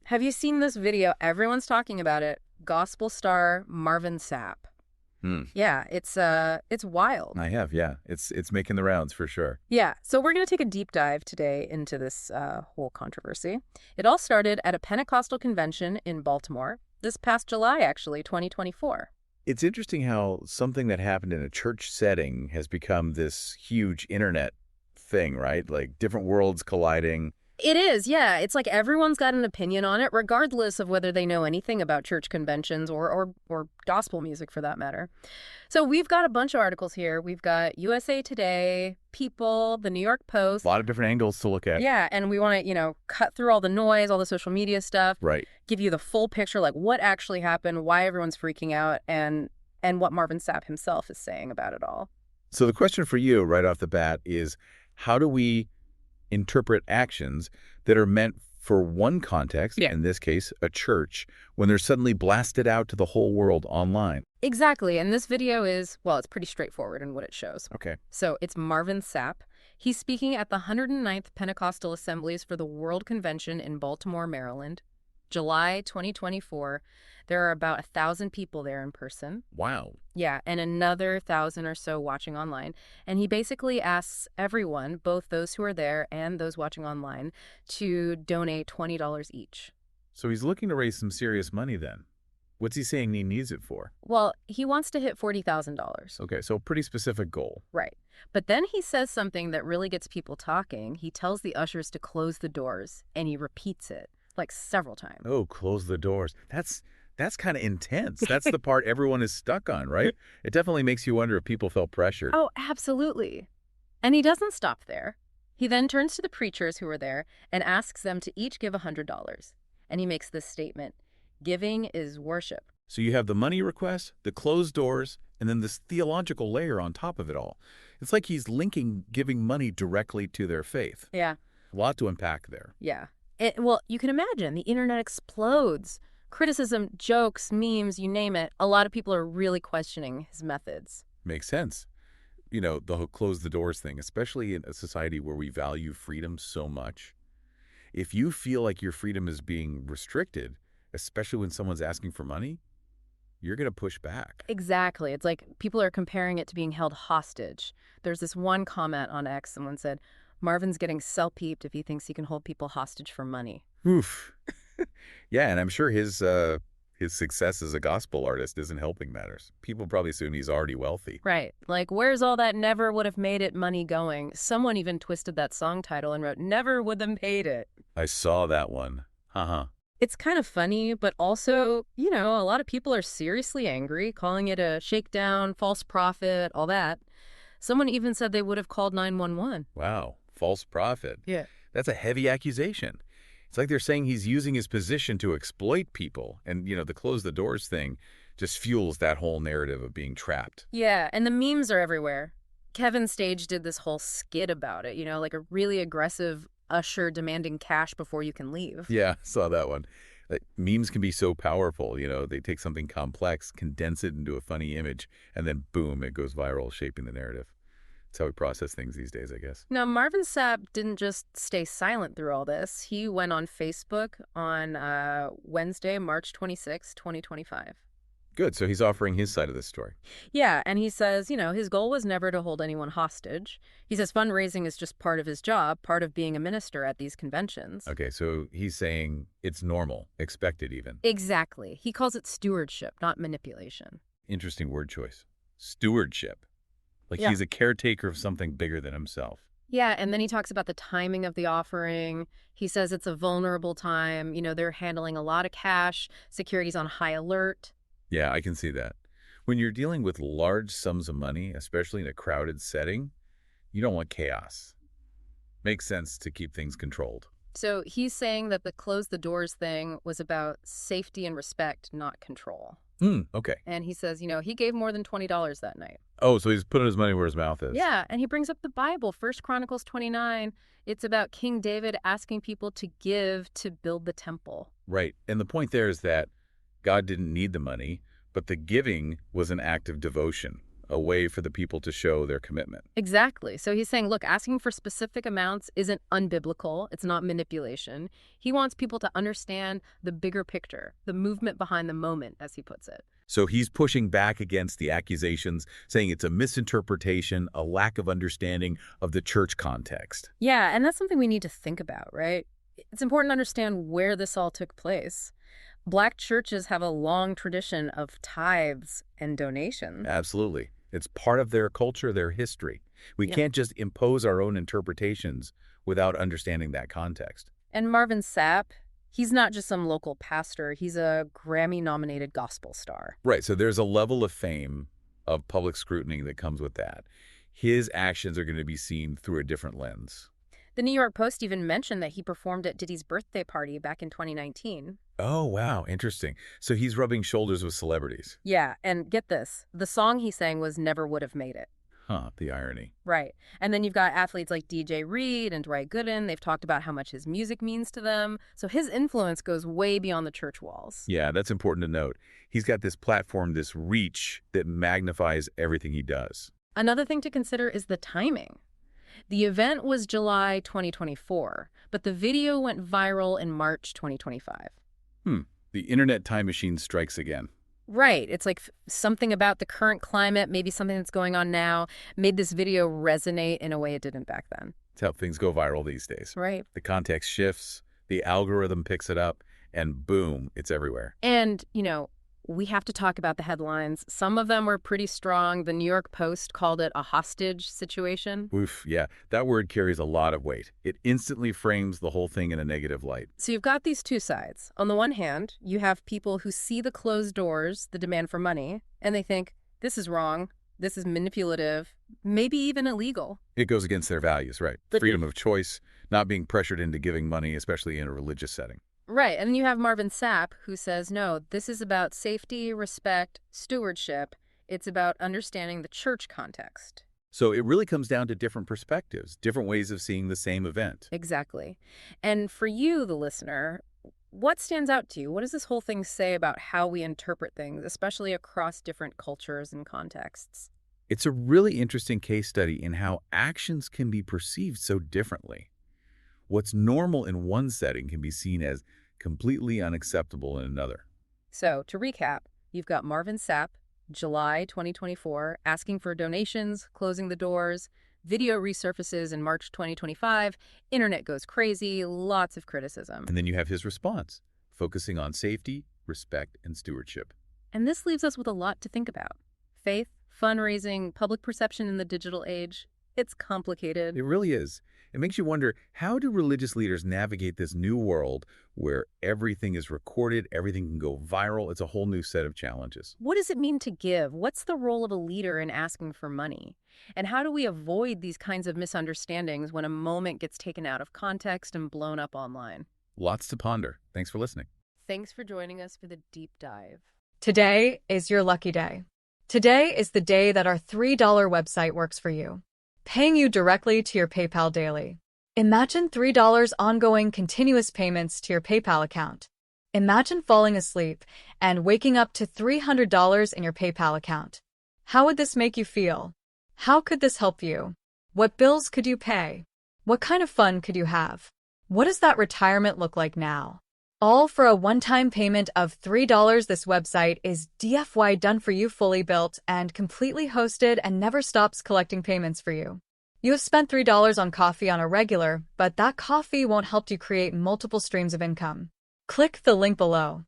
Have you seen this video? Everyone's talking about it. Gospel star Marvin Sapp. Yeah, it's wild. I have, yeah. It's making the rounds for sure. Yeah, so we're going to take a deep dive today into this whole controversy. It all started at a Pentecostal convention in Baltimore this past July, actually, 2024. It's interesting how something that happened in a church setting has become this huge internet thing, right? Like different worlds colliding. It is, yeah. It's like everyone's got an opinion on it, regardless of whether they know anything about church conventions or gospel music, for that matter. So we've got a bunch of articles here. We've got USA Today, People, the New York Post. A lot of different angles to look at. Yeah, and we want to, cut through all the noise, all the social media stuff. Right. Give you the full picture, like what actually happened, why everyone's freaking out, and what Marvin Sapp himself is saying about it all. So the question for you right off the bat is, how do we interpret actions that are meant for one context, in this case, a church, when they're suddenly blasted out to the whole world online? Exactly. And this video is, well, it's pretty straightforward in what it shows. Okay. So it's Marvin Sapp. He's speaking at the 109th Pentecostal Assemblies for the World Convention in Baltimore, Maryland, July 2024. There are about 1,000 people there in person. Wow. Yeah, and another 1,000 or so watching online. And he basically asks everyone, both those who are there and those watching online, to donate $20 each. So he's looking to raise some serious money then. What's he saying he needs it for? Well, he wants to hit $40,000. Okay, so a pretty specific goal. Right. But then he says something that really gets people talking. He tells the ushers to close the doors, and he repeats it, like several times. Oh, close the doors. That's kind of intense. That's the part everyone is stuck on, right? It definitely makes you wonder if people felt pressured. Oh, absolutely. And he doesn't stop there. He then turns to the preachers who are there and asks them to each give $100. And he makes this statement: giving is worship. So you have the money request, the closed doors, and then this theological layer on top of it all. It's like he's linking giving money directly to their faith. Yeah. A lot to unpack there. Yeah. Well, you can imagine the internet explodes. Criticism, jokes, memes, you name it. A lot of people are really questioning his methods. Makes sense. The whole close the doors thing, especially in a society where we value freedom so much. If you feel like your freedom is being restricted, especially when someone's asking for money, you're going to push back. Exactly. It's like people are comparing it to being held hostage. There's this one comment on X, someone said, Marvin's getting self-peeped if he thinks he can hold people hostage for money. Oof. Yeah, and I'm sure his success as a gospel artist isn't helping matters. People probably assume he's already wealthy. Right. Like, where's all that never would have made it money going? Someone even twisted that song title and wrote, never would have made it. I saw that one. It's kind of funny, but also, a lot of people are seriously angry, calling it a shakedown, false prophet, all that. Someone even said they would have called 911. Wow. False prophet. Yeah. That's a heavy accusation. It's like they're saying he's using his position to exploit people. And, the close the doors thing just fuels that whole narrative of being trapped. Yeah, and the memes are everywhere. Kevin Stage did this whole skit about it, like a really aggressive usher demanding cash before you can leave. Yeah, saw that one. Memes can be so powerful, they take something complex, condense it into a funny image, and then boom, it goes viral, shaping the narrative. That's how we process things these days, I guess. Now, Marvin Sapp didn't just stay silent through all this. He went on Facebook on Wednesday, March 26, 2025. Good. So he's offering his side of the story. Yeah, and he says, his goal was never to hold anyone hostage. He says fundraising is just part of his job, part of being a minister at these conventions. Okay, so he's saying it's normal, expected even. Exactly. He calls it stewardship, not manipulation. Interesting word choice. Stewardship. Like Yeah. He's a caretaker of something bigger than himself. Yeah, and then he talks about the timing of the offering. He says it's a vulnerable time. They're handling a lot of cash. Security's on high alert. Yeah, I can see that. When you're dealing with large sums of money, especially in a crowded setting, you don't want chaos. Makes sense to keep things controlled. So he's saying that the close the doors thing was about safety and respect, not control. Okay. And he says, he gave more than $20 that night. Oh, so he's putting his money where his mouth is. Yeah, and he brings up the Bible, 1 Chronicles 29. It's about King David asking people to give to build the temple. Right. And the point there is that God didn't need the money, but the giving was an act of devotion, a way for the people to show their commitment. Exactly. So he's saying, look, asking for specific amounts isn't unbiblical. It's not manipulation. He wants people to understand the bigger picture, the movement behind the moment, as he puts it. So he's pushing back against the accusations, saying it's a misinterpretation, a lack of understanding of the church context. Yeah, and that's something we need to think about, right? It's important to understand where this all took place. Black churches have a long tradition of tithes and donations. Absolutely. It's part of their culture, their history. We can't just impose our own interpretations without understanding that context. And Marvin Sapp, he's not just some local pastor. He's a Grammy-nominated gospel star. Right, so there's a level of fame, of public scrutiny that comes with that. His actions are going to be seen through a different lens. The New York Post even mentioned that he performed at Diddy's birthday party back in 2019. Oh, wow, interesting. So he's rubbing shoulders with celebrities. Yeah, and get this, the song he sang was Never Would Have Made It. Huh, the irony. Right. And then you've got athletes like DJ Reed and Dwight Gooden. They've talked about how much his music means to them. So his influence goes way beyond the church walls. Yeah, that's important to note. He's got this platform, this reach that magnifies everything he does. Another thing to consider is the timing. The event was July 2024, but the video went viral in March 2025. The internet time machine strikes again. Right. It's like something about the current climate, maybe something that's going on now, made this video resonate in a way it didn't back then. It's how things go viral these days. Right. The context shifts, the algorithm picks it up, and boom, it's everywhere. And, we have to talk about the headlines. Some of them were pretty strong. The New York Post called it a hostage situation. Oof, yeah, that word carries a lot of weight. It instantly frames the whole thing in a negative light. So you've got these two sides. On the one hand, you have people who see the closed doors, the demand for money, and they think, this is wrong, this is manipulative, maybe even illegal. It goes against their values, right? But freedom of choice, not being pressured into giving money, especially in a religious setting. Right, and then you have Marvin Sapp, who says, no, this is about safety, respect, stewardship. It's about understanding the church context. So it really comes down to different perspectives, different ways of seeing the same event. Exactly. And for you, the listener, what stands out to you? What does this whole thing say about how we interpret things, especially across different cultures and contexts? It's a really interesting case study in how actions can be perceived so differently. What's normal in one setting can be seen as completely unacceptable in another. So, to recap, you've got Marvin Sapp, July 2024, asking for donations, closing the doors, video resurfaces in March 2025, internet goes crazy, lots of criticism. And then you have his response, focusing on safety, respect, and stewardship. And this leaves us with a lot to think about. Faith, fundraising, public perception in the digital age. It's complicated. It really is. It makes you wonder, how do religious leaders navigate this new world where everything is recorded, everything can go viral? It's a whole new set of challenges. What does it mean to give? What's the role of a leader in asking for money? And how do we avoid these kinds of misunderstandings when a moment gets taken out of context and blown up online? Lots to ponder. Thanks for listening. Thanks for joining us for the deep dive. Today is your lucky day. Today is the day that our $3 website works for you, paying you directly to your PayPal daily. Imagine $3 ongoing continuous payments to your PayPal account. Imagine falling asleep and waking up to $300 in your PayPal account. How would this make you feel? How could this help you? What bills could you pay? What kind of fun could you have? What does that retirement look like now? All for a one-time payment of $3. This website is DFY done for you, fully built and completely hosted, and never stops collecting payments for you. You have spent $3 on coffee on a regular, but that coffee won't help you create multiple streams of income. Click the link below.